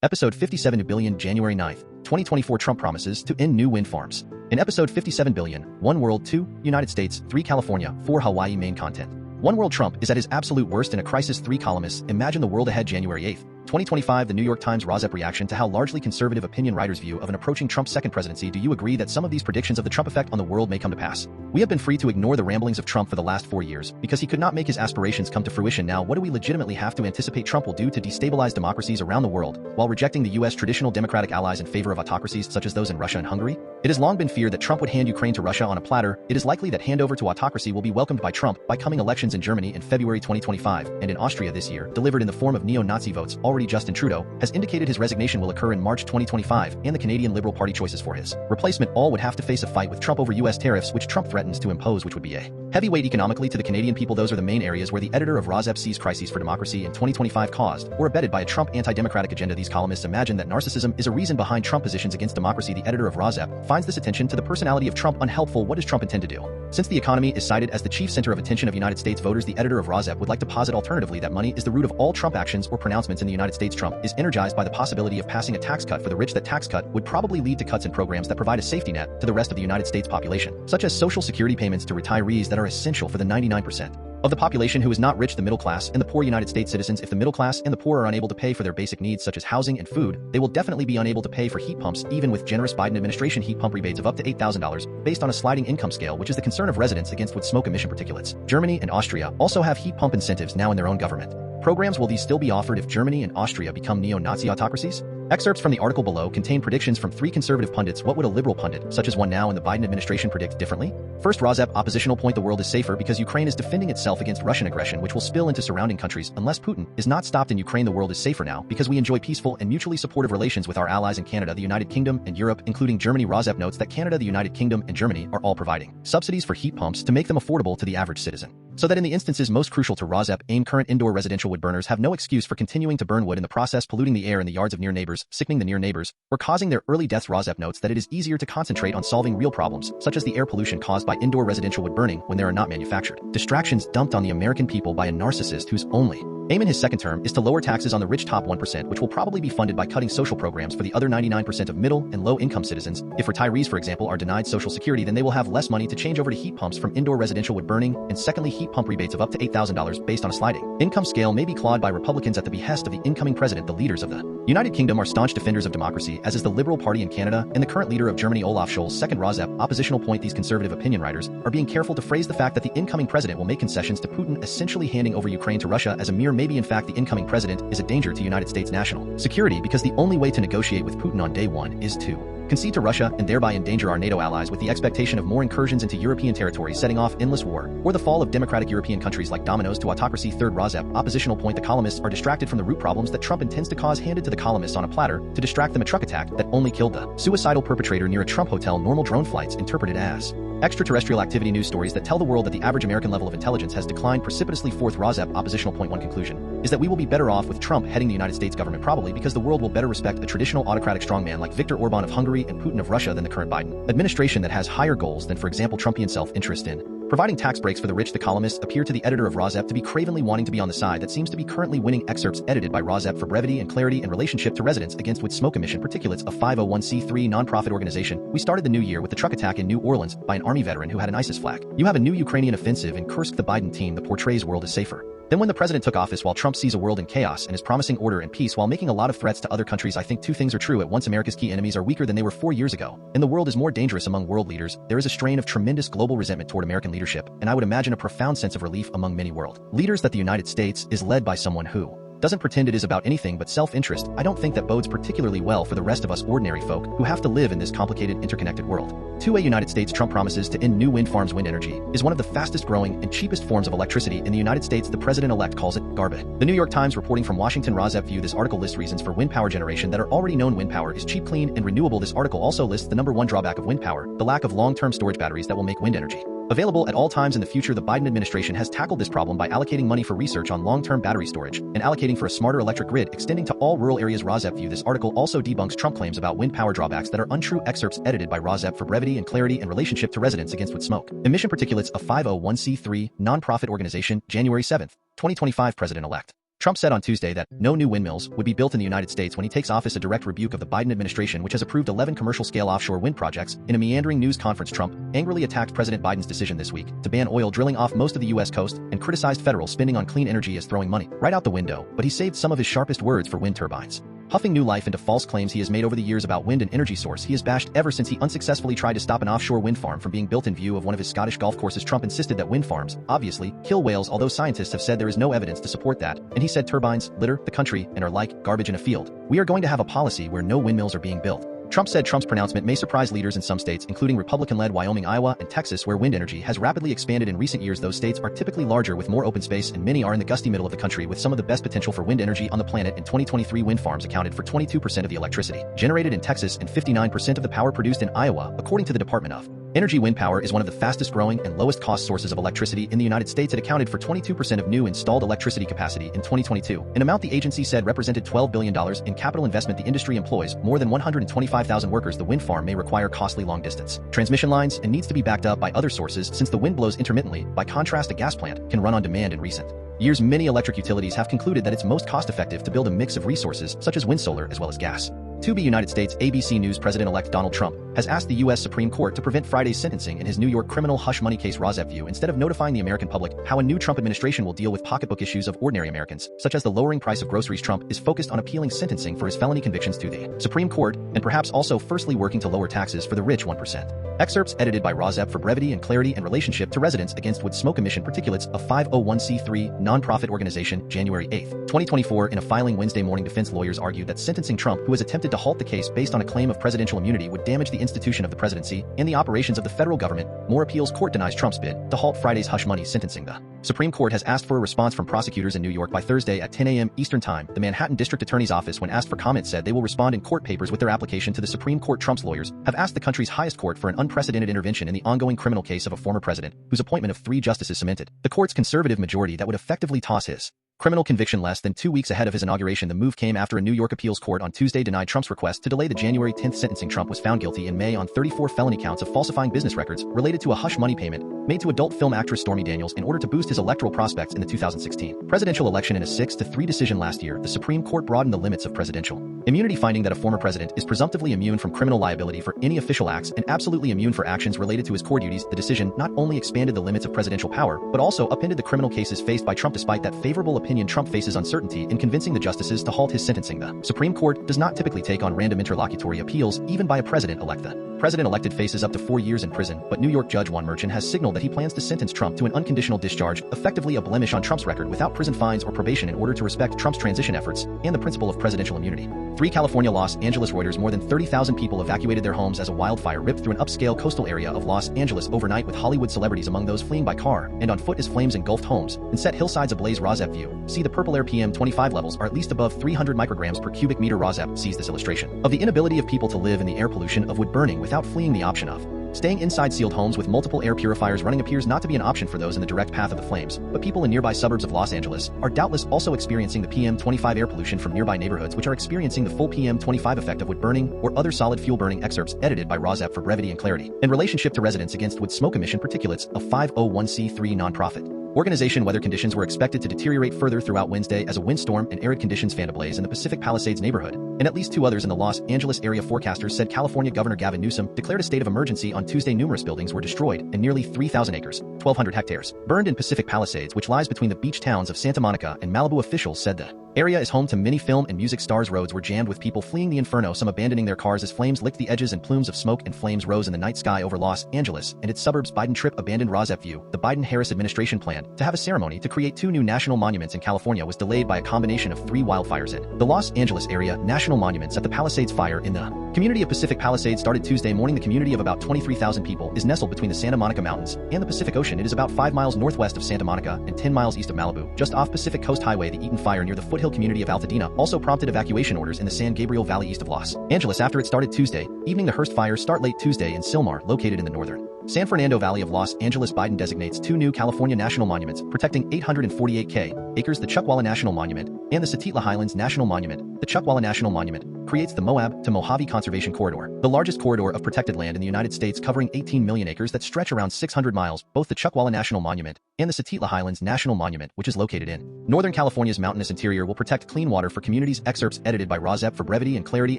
Episode 57 billion, January 9th, 2024. Trump promises to end new wind farms. In episode 57 billion, 1 World, 2 United States, 3 California, 4 Hawaii. Main content. 1 World. Trump is at his absolute worst in a crisis. 3 Columnists. Imagine the world ahead. January 8th, 2025. The New York Times RAWSEP reaction to how largely conservative opinion writers' view of an approaching Trump's second presidency. Do you agree that some of these predictions of the Trump effect on the world may come to pass? We have been free to ignore the ramblings of Trump for the last 4 years because he could not make his aspirations come to fruition. Now, what do we legitimately have to anticipate Trump will do to destabilize democracies around the world while rejecting the U.S. traditional democratic allies in favor of autocracies such as those in Russia and Hungary? It has long been feared that Trump would hand Ukraine to Russia on a platter. It is likely that handover to autocracy will be welcomed by Trump by coming elections in Germany in February 2025 and in Austria this year, delivered in the form of neo-Nazi votes. Already Justin Trudeau has indicated his resignation will occur in March 2025, and the Canadian Liberal Party choices for his replacement all would have to face a fight with Trump over U.S. tariffs, which Trump threatens to impose, which would be a heavyweight economically to the Canadian people. Those are the main areas where the editor of RAWSEP sees crises for democracy in 2025 caused or abetted by a Trump anti-democratic agenda. These columnists imagine that narcissism is a reason behind Trump positions against democracy. The editor of RAWSEP finds this attention to the personality of Trump unhelpful. What does Trump intend to do? Since the economy is cited as the chief center of attention of United States voters, the editor of RAWSEP would like to posit alternatively that money is the root of all Trump actions or pronouncements in the United States. Trump is energized by the possibility of passing a tax cut for the rich. That tax cut would probably lead to cuts in programs that provide a safety net to the rest of the United States population, such as Social Security payments to retirees that are essential for the 99% of the population who is not rich, the middle class and the poor United States citizens. If the middle class and the poor are unable to pay for their basic needs such as housing and food, they will definitely be unable to pay for heat pumps, even with generous Biden administration heat pump rebates of up to $8,000 based on a sliding income scale, which is the concern of residents against would smoke emission particulates. Germany and Austria also have heat pump incentives now in their own government programs. Will these still be offered if Germany and Austria become neo-Nazi autocracies? Excerpts from the article below contain predictions from 3 conservative pundits. What would a liberal pundit, such as one now in the Biden administration, predict differently? First, RAWSEP oppositional point: the world is safer because Ukraine is defending itself against Russian aggression, which will spill into surrounding countries. Unless Putin is not stopped in Ukraine, the world is safer now because we enjoy peaceful and mutually supportive relations with our allies in Canada, the United Kingdom, and Europe, including Germany. RAWSEP notes that Canada, the United Kingdom, and Germany are all providing subsidies for heat pumps to make them affordable to the average citizen, so that in the instances most crucial to RAWSEP aim, current indoor residential wood burners have no excuse for continuing to burn wood in the process, polluting the air in the yards of near neighbors, sickening the near neighbors, or causing their early deaths. RAWSEP notes that it is easier to concentrate on solving real problems, such as the air pollution caused by indoor residential wood burning, when there are not manufactured distractions dumped on the American people by a narcissist whose only aim in his second term is to lower taxes on the rich top 1%, which will probably be funded by cutting social programs for the other 99% of middle and low-income citizens. If retirees, for example, are denied Social Security, then they will have less money to change over to heat pumps from indoor residential wood burning. And secondly, heat pump rebates of up to $8,000 based on a sliding income scale may be clawed by Republicans at the behest of the incoming president. The leaders of the United Kingdom are staunch defenders of democracy, as is the Liberal Party in Canada and the current leader of Germany, Olaf Scholz. Second, RAWSEP oppositional point: these conservative opinion writers are being careful to phrase the fact that the incoming president will make concessions to Putin, essentially handing over Ukraine to Russia as a mere maybe. In fact, the incoming president is a danger to United States national security because the only way to negotiate with Putin on day one is to concede to Russia and thereby endanger our NATO allies with the expectation of more incursions into European territory, setting off endless war, or the fall of democratic European countries like dominoes to autocracy. Third, RAWSEP oppositional point: the columnists are distracted from the root problems that Trump intends to cause, handed to the columnists on a platter to distract them. A truck attack that only killed the suicidal perpetrator near a Trump hotel. Normal drone flights interpreted as extraterrestrial activity. News stories that tell the world that the average American level of intelligence has declined precipitously. Fourth, RAWSEP oppositional point: one conclusion is that we will be better off with Trump heading the United States government, probably because the world will better respect a traditional autocratic strongman like Viktor Orban of Hungary and Putin of Russia than the current Biden administration that has higher goals than, for example, Trumpian self-interest in providing tax breaks for the rich. The columnists appear to the editor of RAWSEP to be cravenly wanting to be on the side that seems to be currently winning. Excerpts edited by RAWSEP for brevity and clarity in relationship to residents against wood smoke emission particulates, a 501c3 nonprofit organization. We started the new year with the truck attack in New Orleans by an army veteran who had an ISIS flag. You have a new Ukrainian offensive in Kursk. The Biden team that portrays world as safer then when the president took office, while Trump sees a world in chaos and is promising order and peace while making a lot of threats to other countries. I think two things are true at once: America's key enemies are weaker than they were 4 years ago, and the world is more dangerous among world leaders. There is a strain of tremendous global resentment toward American leadership, and I would imagine a profound sense of relief among many world leaders that the United States is led by someone who doesn't pretend it is about anything but self-interest. I don't think that bodes particularly well for the rest of us ordinary folk who have to live in this complicated, interconnected world. 2. A United States. Trump promises to end new wind farms. Wind energy is one of the fastest growing and cheapest forms of electricity in the United States. The president-elect calls it garbage. The New York Times reporting from Washington. RAWSEP view this article lists reasons for wind power generation that are already known. Wind power is cheap, clean, and renewable. This article also lists the number one drawback of wind power: the lack of long-term storage batteries that will make wind energy available at all times in the future. The Biden administration has tackled this problem by allocating money for research on long-term battery storage and allocating for a smarter electric grid extending to all rural areas. RAWSEP view this article also debunks Trump claims about wind power drawbacks that are untrue. Excerpts edited by RAWSEP for brevity and clarity in relationship to residents against wood smoke emission particulates, a 501c3 nonprofit organization. January 7th, 2025. President-elect Trump said on Tuesday that no new windmills would be built in the United States when he takes office, a direct rebuke of the Biden administration, which has approved 11 commercial-scale offshore wind projects. In a meandering news conference, Trump angrily attacked President Biden's decision this week to ban oil drilling off most of the U.S. coast and criticized federal spending on clean energy as throwing money right out the window, but he saved some of his sharpest words for wind turbines. Huffing new life into false claims he has made over the years about wind and energy source he has bashed ever since he unsuccessfully tried to stop an offshore wind farm from being built in view of one of his Scottish golf courses. Trump insisted that wind farms, obviously, kill whales, although scientists have said there is no evidence to support that, and he said turbines litter the country and are like garbage in a field. We are going to have a policy where no windmills are being built. Trump said Trump's pronouncement may surprise leaders in some states, including Republican-led Wyoming, Iowa, and Texas, where wind energy has rapidly expanded in recent years. Those states are typically larger with more open space, and many are in the gusty middle of the country with some of the best potential for wind energy on the planet. In 2023, wind farms accounted for 22% of the electricity generated in Texas and 59% of the power produced in Iowa, according to the Department of Energy. Wind power is one of the fastest growing and lowest cost sources of electricity in the United States. It accounted for 22% of new installed electricity capacity in 2022, an amount the agency said represented $12 billion in capital investment. The industry employs more than 125,000 workers. The wind farm may require costly long-distance transmission lines and needs to be backed up by other sources since the wind blows intermittently. By contrast, a gas plant can run on demand. In recent years, many electric utilities have concluded that it's most cost-effective to build a mix of resources such as wind, solar, as well as gas. To be United States ABC News President-elect Donald Trump has asked the U.S. Supreme Court to prevent Friday's sentencing in his New York criminal hush money case RAWSEP view, instead of notifying the American public how a new Trump administration will deal with pocketbook issues of ordinary Americans, such as the lowering price of groceries. Trump is focused on appealing sentencing for his felony convictions to the Supreme Court, and perhaps also firstly working to lower taxes for the rich 1%. Excerpts edited by RAWSEP for brevity and clarity and relationship to residents against wood smoke emission Particulates, a 501c3 nonprofit organization. January 8, 2024. In a filing Wednesday morning, defense lawyers argued that sentencing Trump, who has attempted to halt the case based on a claim of presidential immunity, would damage the institution of the presidency and the operations of the federal government. More appeals court denies Trump's bid to halt Friday's hush money sentencing. The Supreme Court has asked for a response from prosecutors in New York by Thursday at 10 a.m. Eastern Time. The Manhattan District Attorney's Office, when asked for comment, said they will respond in court papers with their application to the Supreme Court. Trump's lawyers have asked the country's highest court for an unprecedented intervention in the ongoing criminal case of a former president, whose appointment of 3 justices cemented the court's conservative majority that would effectively toss his criminal conviction less than 2 weeks ahead of his inauguration. The move came after a New York appeals court on Tuesday denied Trump's request to delay the January 10th sentencing. Trump was found guilty in May on 34 felony counts of falsifying business records related to a hush money payment made to adult film actress Stormy Daniels in order to boost his electoral prospects in the 2016 presidential election. In a 6-3 decision last year, the Supreme Court broadened the limits of presidential immunity, finding that a former president is presumptively immune from criminal liability for any official acts and absolutely immune for actions related to his core duties. The decision not only expanded the limits of presidential power, but also upended the criminal cases faced by Trump. Despite that favorable opinion, Trump faces uncertainty in convincing the justices to halt his sentencing. The Supreme Court does not typically take on random interlocutory appeals, even by a president-elect. The president-elected faces up to 4 years in prison, but New York Judge Juan Merchan has signaled that he plans to sentence Trump to an unconditional discharge, effectively a blemish on Trump's record, without prison fines or probation, in order to respect Trump's transition efforts and the principle of presidential immunity. 3 California Los Angeles Reuters. More than 30,000 people evacuated their homes as a wildfire ripped through an upscale coastal area of Los Angeles overnight, with Hollywood celebrities among those fleeing by car and on foot as flames engulfed homes and set hillsides ablaze. RAWSEP view. See the purple air. PM25 levels are at least above 300 micrograms per cubic meter. RAWSEP sees this illustration of the inability of people to live in the air pollution of wood burning without fleeing. The option of staying inside sealed homes with multiple air purifiers running appears not to be an option for those in the direct path of the flames, but people in nearby suburbs of Los Angeles are doubtless also experiencing the PM25 air pollution from nearby neighborhoods, which are experiencing the full PM25 effect of wood burning or other solid fuel burning. Excerpts edited by RAWSEP for brevity and clarity. In relationship to residents against wood smoke emission Particulates, a 501c3 nonprofit organization, weather conditions were expected to deteriorate further throughout Wednesday as a windstorm and arid conditions fanned a blaze in the Pacific Palisades neighborhood, and at least 2 others in the Los Angeles area. Forecasters said California Governor Gavin Newsom declared a state of emergency on Tuesday. Numerous buildings were destroyed and nearly 3,000 acres, 1,200 hectares, burned in Pacific Palisades, which lies between the beach towns of Santa Monica and Malibu. Officials said the area is home to many film and music stars. Roads were jammed with people fleeing the inferno, some abandoning their cars as flames licked the edges and plumes of smoke and flames rose in the night sky over Los Angeles and its suburbs. Biden trip abandoned. RAWSEP view. The Biden-Harris administration planned to have a ceremony to create 2 new national monuments in California was delayed by a combination of 3 wildfires in the Los Angeles area. National monuments at the Palisades. Fire in the community of Pacific Palisades started Tuesday morning. The community of about 23,000 people is nestled between the Santa Monica Mountains and the Pacific Ocean. It is about 5 miles northwest of Santa Monica and 10 miles east of Malibu, just off Pacific Coast Highway. The Eaton Fire near the foothill community of Altadena also prompted evacuation orders in the San Gabriel Valley east of Los Angeles after it started Tuesday evening. The Hearst fires start late Tuesday in Sylmar, located in the northern San Fernando Valley of Los Angeles. Biden designates 2 new California national monuments protecting 848 acres. The Chuckwalla National Monument and the Satitla Highlands National Monument. The Chuckwalla National Monument creates the Moab to Mojave Conservation Corridor, the largest corridor of protected land in the United States covering 18 million acres that stretch around 600 miles. Both the Chuckwalla National Monument and the Satitla Highlands National Monument, which is located in Northern California's mountainous interior, will protect clean water for communities. Excerpts edited by RAWSEP for brevity and clarity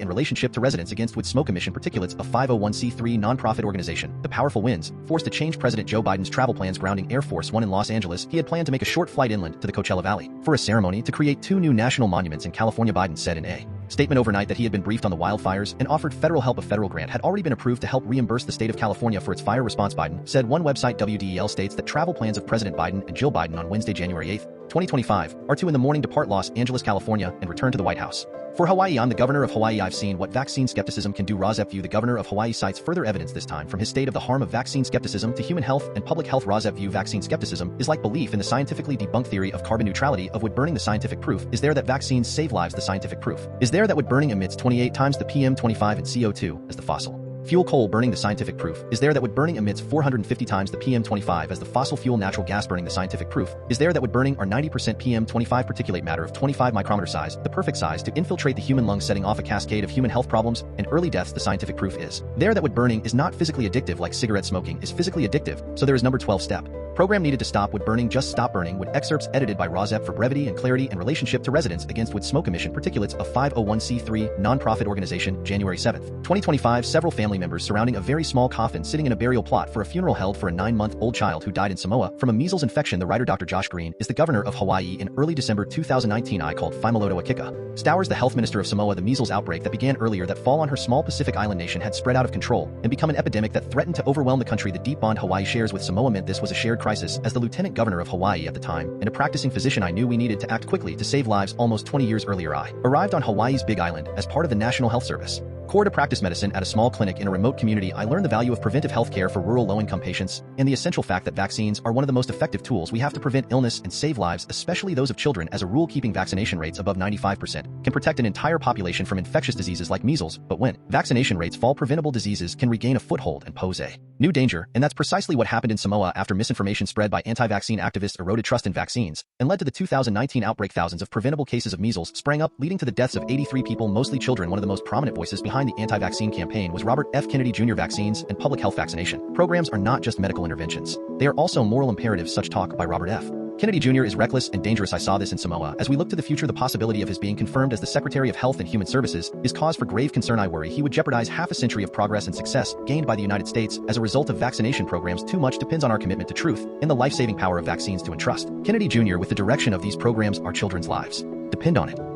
in relationship to residents against wood smoke emission particulates, a 501c3 nonprofit organization. The powerful winds forced to change President Joe Biden's travel plans, grounding Air Force One in Los Angeles. He had planned to make a short flight inland to the Coachella Valley for a ceremony to create 2 new national monuments in California. Biden said in a statement overnight that he had been briefed on the wildfires and offered federal help. A federal grant had already been approved to help reimburse the state of California for its fire response. Biden said. One website, WDEL, states that travel plans of President Biden and Jill Biden on Wednesday, January 8, 2025, are to in the morning depart Los Angeles, California, and return to the White House. For Hawaii, I'm the governor of Hawaii. I've seen what vaccine skepticism can do. RAWSEP view. The governor of Hawaii cites further evidence, this time from his state, of the harm of vaccine skepticism to human health and public health. RAWSEP view. Vaccine skepticism is like belief in the scientifically debunked theory of carbon neutrality of wood burning. The scientific proof is there that vaccines save lives. The scientific proof is there that wood burning emits 28 times the PM25 and CO2 as the fossil fuel. Coal burning. The scientific proof is there that wood burning emits 450 times the PM25 as the fossil fuel. Natural gas burning. The scientific proof is there that wood burning are 90% PM25 particulate matter of 25 micrometer size, the perfect size to infiltrate the human lungs, setting off a cascade of human health problems and early deaths. The scientific proof is there that wood burning is not physically addictive like cigarette smoking is physically addictive, so there is number 12 step program needed to stop wood burning. Just stop burning wood. Excerpts edited by RAWSEP for brevity and clarity in relationship to residents against wood smoke emission particulates, a 501c3 nonprofit organization. January 7, 2025. Several family members surrounding a very small coffin sitting in a burial plot for a funeral held for a 9-month-old child who died in Samoa from a measles infection. The writer Dr. Josh Green is the governor of Hawaii in early December 2019. I called Faimaloto Akika Stowers, the health minister of Samoa. The measles outbreak that began earlier that fall on her small Pacific island nation had spread out of control and become an epidemic that threatened to overwhelm the country. The deep bond Hawaii shares with Samoa meant this was a shared crisis. As the lieutenant governor of Hawaii at the time and a practicing physician, I knew we needed to act quickly to save lives. Almost 20 years earlier, I arrived on Hawaii's Big Island as part of the National Health Service Corps to practice medicine at a small clinic in a remote community. I learned the value of preventive health care for rural low-income patients and the essential fact that vaccines are one of the most effective tools we have to prevent illness and save lives, especially those of children. As a rule, keeping vaccination rates above 95% can protect an entire population from infectious diseases like measles, but when vaccination rates fall, preventable diseases can regain a foothold and pose a new danger. And that's precisely what happened in Samoa after misinformation spread by anti-vaccine activists eroded trust in vaccines and led to the 2019 outbreak. Thousands of preventable cases of measles sprang up, leading to the deaths of 83 people, mostly children. One of the most prominent voices behind the anti-vaccine campaign was Robert F. Kennedy Jr. Vaccines and public health vaccination programs are not just medical interventions. They are also moral imperatives. Such talk by Robert F. Kennedy Jr. is reckless and dangerous. I saw this in Samoa. As we look to the future, the possibility of his being confirmed as the Secretary of Health and Human Services is cause for grave concern. I worry he would jeopardize half a century of progress and success gained by the United States as a result of vaccination programs. Too much depends on our commitment to truth and the life-saving power of vaccines to entrust Kennedy Jr. with the direction of these programs. Our children's lives depend on it.